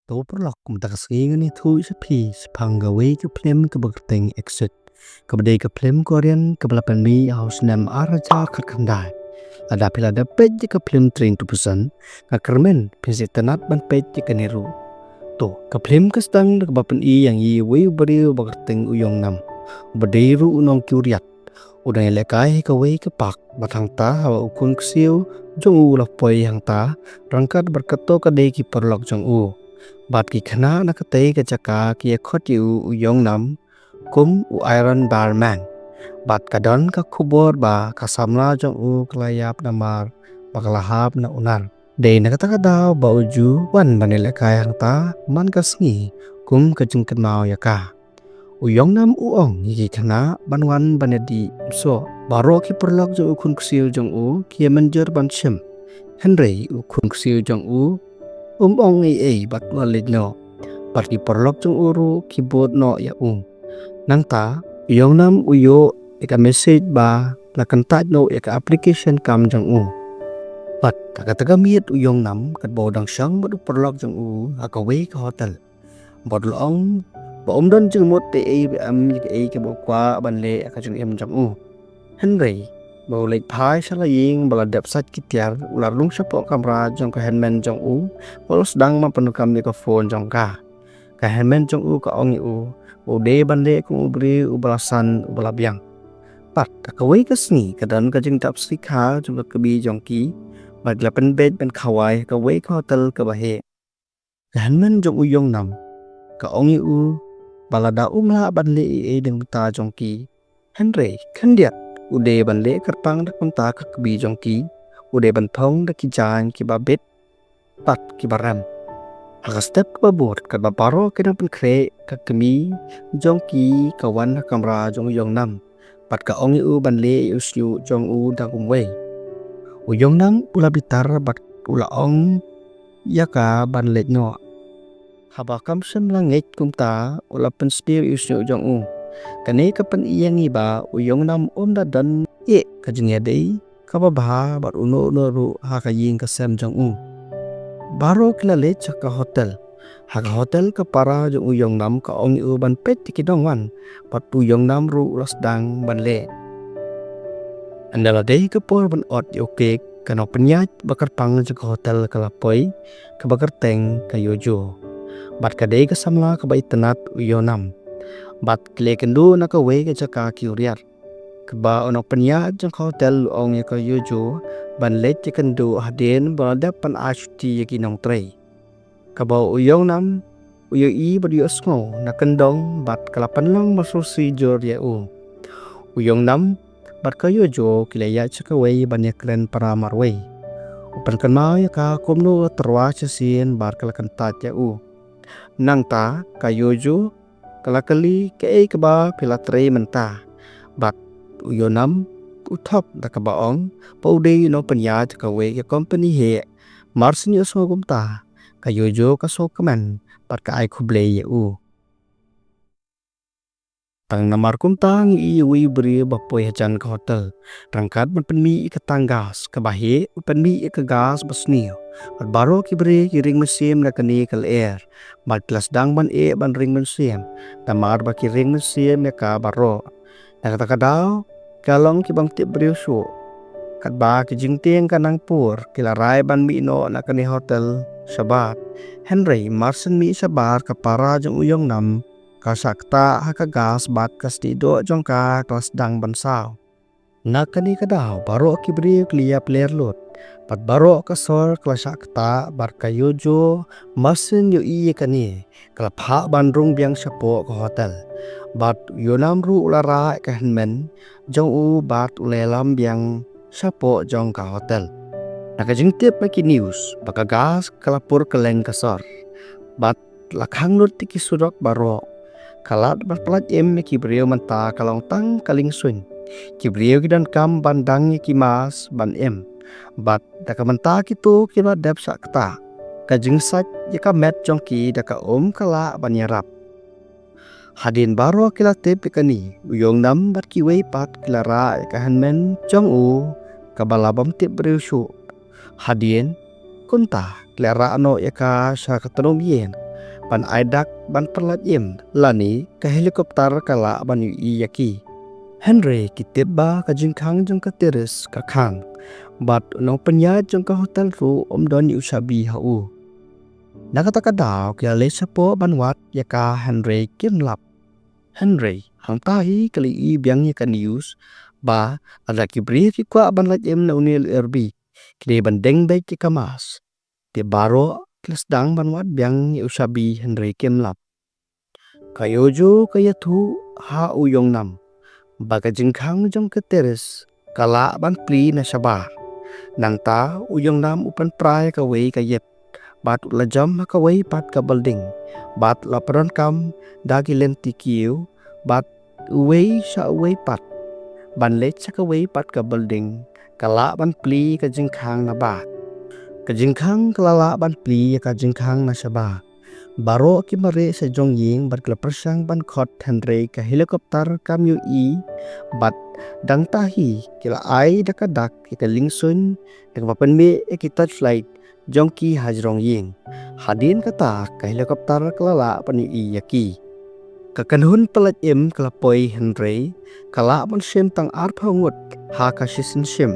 Toprolok kumtakasing ni thu sa peace panggawi ke plem ke berteng exit kepada ke plem Korean ke belapan mi haus nam araja kerkandai ada pila ada pej ke plem train tu pesan ka kermen pinsi tenat ban pej ke niru to ke plem ke stang ke belapan i yang i wei beri berteng uyong nam berdeiru unong kyuriat udang lekai ke wei ke pak batang ta hawa ukun ksiu jong u la poi hang ta rangkat berketo ke dei ki perlok jong u Bat ki khana nakatay ka jaka ki khot yu uyong nam kum u iron barman. Bat kadon ka kubor ba kasamla jong u klayap namar bakalahap na unar. Day nakatakadaw ba uju wan banila kayang ta man kasngi kum kajungkat mau yaka. Uyong nam uong yiki khana banwan banedi so baro ki perlok jong u kun ksil jong u ki menjer ban shem. Henry u kun ksil jong u ong bat walit no bat ki perlok jong uru keyboard no ya nangta uyong nam uyo eka message ba lakan tat no eka application kam jong bat taga miet uyong nam kat bodang sang bat perlok jong akawe ka hotel bot long ba don jong mot te ke bo kwa ban le ka jong jong Henry bau lek phai salaying baladap sat kitiar ular lung sapok kamera jong ka handman jong baru sedang mempenukam mikrofon jong ka handman jong ka ongi ude bande ku ubri ubalasan ubalabyang pat kakawai kasni kadan ka jing tap sika jong ka bi jong ki maglapan bed ben khawai kawai ka hotel ka bahe handman jong uyong nam ka ongi balada umla banle deng ta jong ki Henry kandiat ude ban le kerpang dak punta ka kebi jong ki ude ban thong dak ki jan ki babet pat ki baram aga step ka babot ka babaro kena pen kre ka kemi jong ki kawan kamera jong yong nam pat ka ongi ban le usyu jong dak umwe uyong nam ula bitar bat ula ong yaka ban le no haba kam sem langit kumta ula pen spill usyu jong kane kapan iyang iba uyong nam da dan kajengya dei kababa bar uno ru ha kaying kasem jong baro kilale chaka hotel hotel ka para jong uyong nam ka ong ban pet tikidongwan pat uyong nam ru lasdang ban le andala dei ka por ban ot yoke kano penyat bakar pang jaka hotel kalapoi ka bakar teng kayojo bat ka dei ka samla ka bai tenat uyong nam bat kle kendu naka we ke jaka kyuriat keba onok penya jang hotel ong ka yojo ban let kendu haden balada pan achuti yaki nong trei keba uyong nam uyo i badi osngo nakendong bat kalapan long masusi jor ya uyong nam bat ka yojo kilaya jaka we banyak klen para marwe upan kan mau ya ka komno terwa chasin bar kalakan tat ya nangta ka yojo kalakali ke keba pilatre menta bat uyonam utop da kabaong paude no penya ka we ke company he marsin yo so gumta kayojo ka so kaman pat ka ai khuble ye tang namar kumtang i wi bri bapoi hajan ka hotel rangkat man penmi ka tanggas ka bahe penmi ka gas basnio at baro ki bri ki ring mesim na kani kal air bat klas dang ban ban ring mesim tamar ba ki ring mesim ya ka baro na kata daw kalong ki bang tip bri su kat ba ki jingtieng kanang pur kilarai ban mi no na kani hotel sabat Henry marsen mi sabar ka para jong uyong nam kasakta haka gas bat kastido jongka kelas dang bansao nakani kadaw baro kibri klia player lot pat baro kasor klasakta bar kayojo masin yo iye kani kalapha bandrung biang sapo ko hotel bat yonam ru ulara ka henmen jong bat ulelam biang sapo jongka hotel nakajing tip maki news baka gas kalapur keleng kasor bat lakhang lut tiki surok baro kalat berpelat ki brio menta kalong tang kaling swing ki brio ki dan kam bandang ki mas ban bat daka menta kitu kila dep sakta kajing sat yaka met jongki daka kala banyarap hadin baro kila tep kani uyong nam bat ki wei pat kila ra ka hanmen jong kabalabam tip brio su hadin kunta kila ra no yaka sa katanong yen ban aidak ban perlat im lani ka helikopter kala ban yu yaki Henry kiteba ka jingkang jong ka teres ka khang bat no penya jong ka hotel ru don yu sabi hau nakata ka daw kya le sapo ban wat yaka Henry kimlap Henry hang tahi kali i biang ya ka news ba ada kibri ki kwa ban lat im na unil erbi kide ban deng bai ki kamas te baro klas dang ban wat biang yu sabi Henry kimlap kayojo kaya thu ha uyong nam baga jingkang jong ke teres kala ban pli na sabar nang ta uyong nam upan prai ka wei ka yep bat la jam ka wei pat ka building bat la peron kam dagi lenti kiu bat wei sa wei pat ban let sa ka wei pat ka building kala ban pli ka jingkang na ba ka jingkang kala ban pli ka jingkang na sabar baro ki mare sa jong ying bat kla persang ban khot Henry ka helikopter kam yu i bat dang tahi kila ai dakadak kita lingsun dak papan me ki touch flight jong ki hajrong ying hadin kata ka helikopter klala pan yu i yaki ka kanhun pelat im kala poi Henry kala ban sem tang ar phongut ha ka sisin sem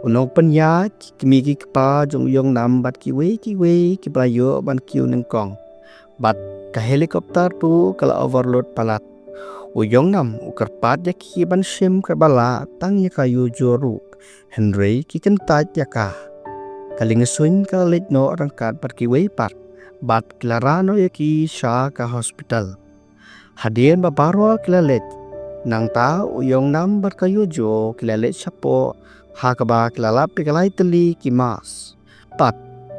unong panya kimi ki pa jong yong nam bat ki we ki playo ban kiu neng kong bat ka helikopter tu kala overload palat uyong nam ukar pat ya ki ban sim ka bala tang ya kayu joru Henry ki kan tat ya ka kaling sun ka let no rangkat pat ki wei pat bat klarano ya ki sha ka hospital hadien ba baro kila let nang ta uyong nam bat kayu jo kila let sapo ha ka ba kila lap kalai teli ki mas pat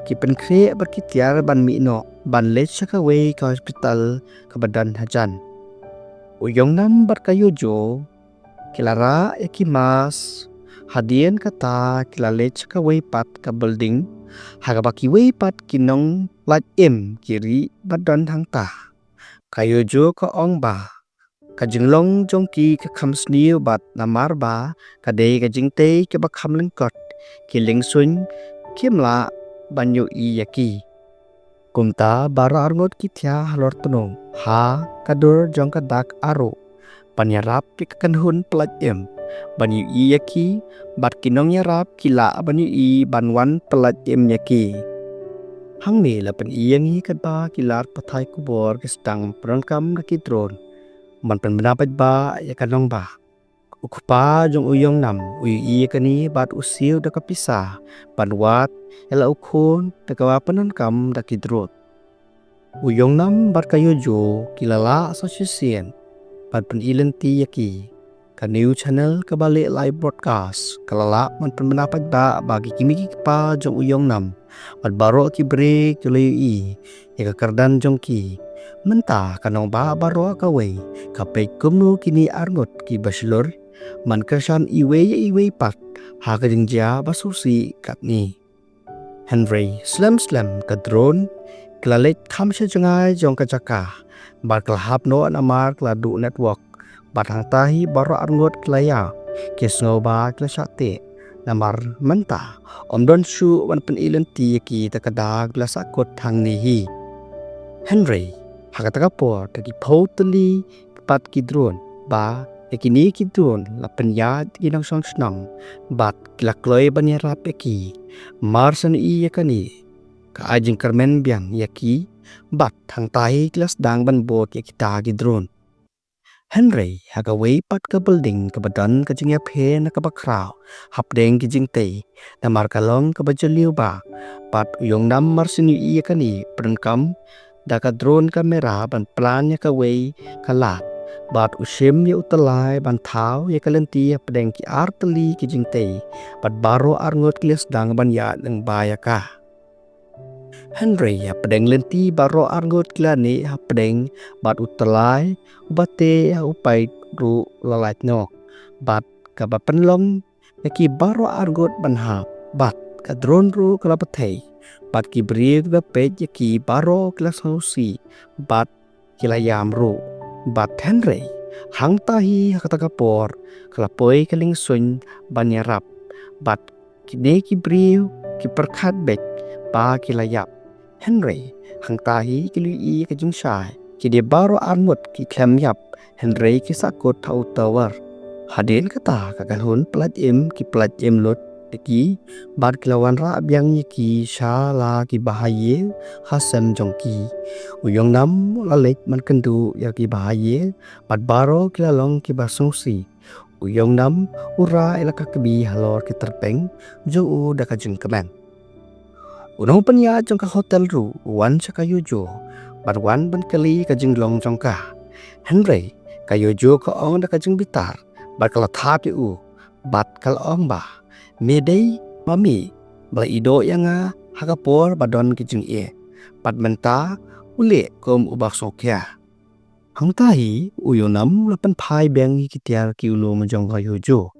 ki pen kre berkitiar ban mi no ban let sa ka wei ka hospital ka badan hajan uyong nam bar kayo jo kilara ekimas hadien kata kila let sa ka wei pat ka building haga ba ki wei pat kinong lat im kiri badan hang ta kayo jo ka ong ba ka jinglong jong ki ka kham sniu bat namar ba ka dei ka jingte ka ba kham lengkot ki lingsun kimla banyo i yaki kumta bara arngot kitya halor tunong ha kadur jong ka dak aro panyarap ki kanhun pelat em banyo i yaki bat kinong yarap kila banyo i banwan pelat em yaki hang ni la pen iyang i kad ba kilar pathai kubor ke stang prangkam na kitron man pen benapat ba ya kanong ba ukpa jong uyong nam uyi kani bat usiu da kapisa panwat ela ukhon da kawapanan kam da kidrot uyong nam bat kayo jo kilala association bat pen ilenti yaki ka new channel ka balik live broadcast kalala man pen benapat ba bagi kimi pa jong uyong nam bat baro ki break jolay i ya kardan jong ki menta kanong ba baro ka wei ka pe kumno kini arngot ki bachelor man kersan iwe pat ha ka jingja basusi katni Henry slam ka drone klalet kham se jangai jong ka jaka bar klahap no anamar kladu network batang tahi baro arngot klaya kesngo ba klasate namar menta omdon su wan pen ilenti ki takadag lasakot hang ni hi Henry hakataka por taki potli pat ki drone ba ekini ki drone la penyat inang song snang bat kilakloi banyarap eki marsan i yakani ka ajing karmen biang yaki bat hang tahi klas dang ban bot yakita ki drone Henry haga wei pat ka building ka badan ka jingya phe na ka bakraw hapdeng ki jingte na markalong ka bajaliu ba pat uyong nam marsin i yakani prankam da ka drone kamera ban plan ya ka wei ka lat bat usim ya utalai ban thau ya kalenti ya pedeng ki arteli ki jingte bat baro arngot kles dang ban ya nang baya ka Henry ya pedeng lenti baro arngot klani ha pedeng bat utalai ubate ya upai ru lalait no bat ka ba penlom ya ki baro arngot ban ha bat ka drone ru kala patei bat ki bri ba pe ya ki baro klas hausi bat kilayam ru bat Henry hang tahi hakataka por kalapoi kaling sun banyarap bat kine ki briu ki perkhat bek ba kilayap Henry hang tahi ki lui ka jung shai ki dia baro armut ki klem yap Henry ki sakot thau tawar hadin kata ka kan hun plat im ki plat im lot ki bad kilawan ra abyang ki shala ki bahaye hasam jongki uyong nam la lek man kendu ya ki bahaye bad baro kilalong ki basungsi uyong nam ura elaka kebi halor ki terpeng jo u da ka jung kemen unong penya jong ka hotel ru wan cha ka yujo bad wan ban kali ka jing long jong ka Henry ka yujo ka ong da ka jing bitar bad kala thap u bad kal ong ba medei mami bala ido yanga hakapor badon ki jing bad menta ule kom ubak sokya hang tahi uyonam lapan phai beng ki tiar ki ulo mojong ka yujo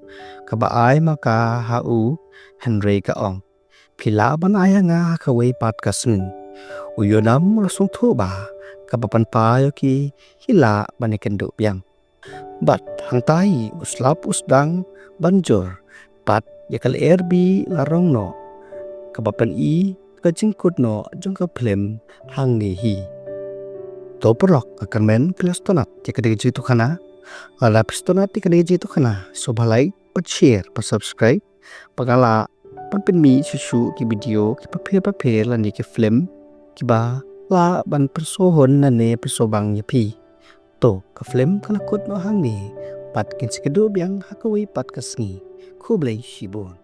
ka ba ai maka ha u Henry ka ong phila ban aya nga ka wei pat ka sun uyonam la song tho ba ka papan pa yo ki hila baniken do piang bat hang tai uslap usdang banjor pat yakal erbi larong no ka papan ka jingkut no jong ka plem hang ni hi to porok akan men plastonat ya kadege jitu khana ala plastonat ti kadege jitu khana so bhalai pat share pat subscribe pagala pan pen mi susu ki video ki pa phe la ni ki film ki ba la ban persohon na ne persobang ya pi to ka film kala kot no hang ni pat kin sikedo biang hakawi pat kasngi khublai shibon